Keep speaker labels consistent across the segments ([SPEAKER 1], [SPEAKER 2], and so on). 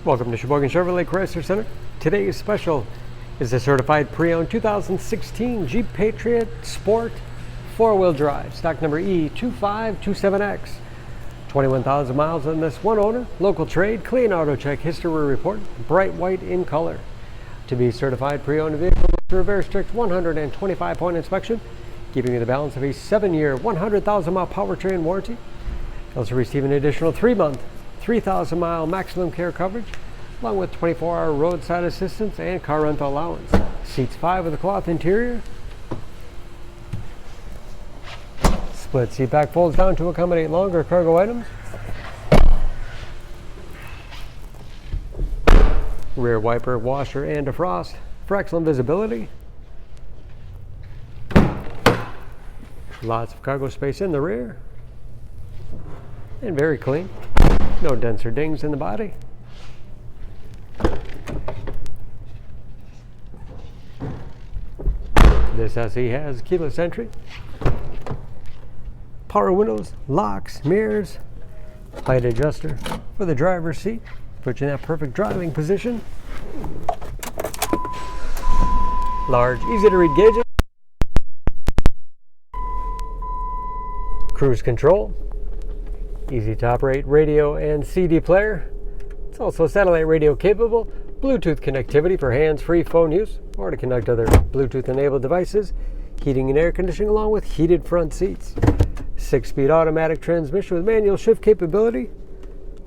[SPEAKER 1] Welcome to Sheboygan Chevrolet Chrysler Center. Today's special is the certified pre-owned 2016 Jeep Patriot Sport 4-wheel drive, stock number E2527X. 21,000 miles on this, one owner, local trade, clean auto check, history report, bright white in color. To be certified pre-owned vehicle through a very strict 125-point inspection, giving you the balance of a 7-year, 100,000-mile powertrain warranty. You'll also receive an additional 3-month, 3,000-mile maximum care coverage, along with 24-hour roadside assistance and car rental allowance. Seats 5 with a cloth interior. Split seat back folds down to accommodate longer cargo items. Rear wiper, washer, and defrost for excellent visibility. Lots of cargo space in the rear. And very clean. No dents or dings in the body. This SE has keyless entry, power windows, locks, mirrors, height adjuster for the driver's seat, put you in that perfect driving position. Large, easy to read gauges. Cruise control. Easy to operate radio and CD player. It's also satellite radio capable. Bluetooth connectivity for hands-free phone use or to connect other Bluetooth-enabled devices. Heating and air conditioning along with heated front seats. 6-speed automatic transmission with manual shift capability.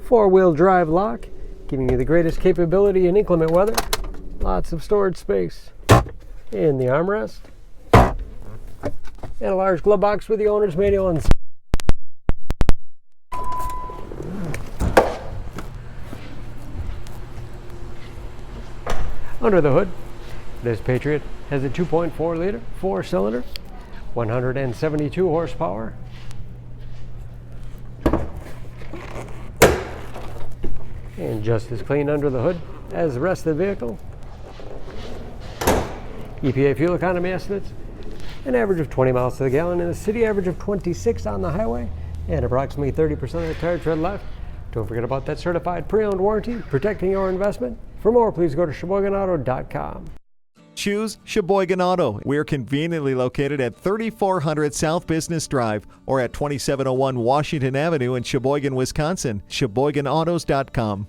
[SPEAKER 1] 4-wheel drive lock, giving you the greatest capability in inclement weather. Lots of storage space in the armrest. And a large glove box with the owner's manual and under the hood. This Patriot has a 2.4-liter 4-cylinder, 172 horsepower. And just as clean under the hood as the rest of the vehicle. EPA fuel economy estimates, an average of 20 miles to the gallon in the city, average of 26 on the highway, and approximately 30% of the tire tread left. Don't forget about that certified pre-owned warranty, protecting your investment. For more, please go to SheboyganAuto.com.
[SPEAKER 2] Choose Sheboygan Auto. We're conveniently located at 3400 South Business Drive or at 2701 Washington Avenue in Sheboygan, Wisconsin. SheboyganAutos.com.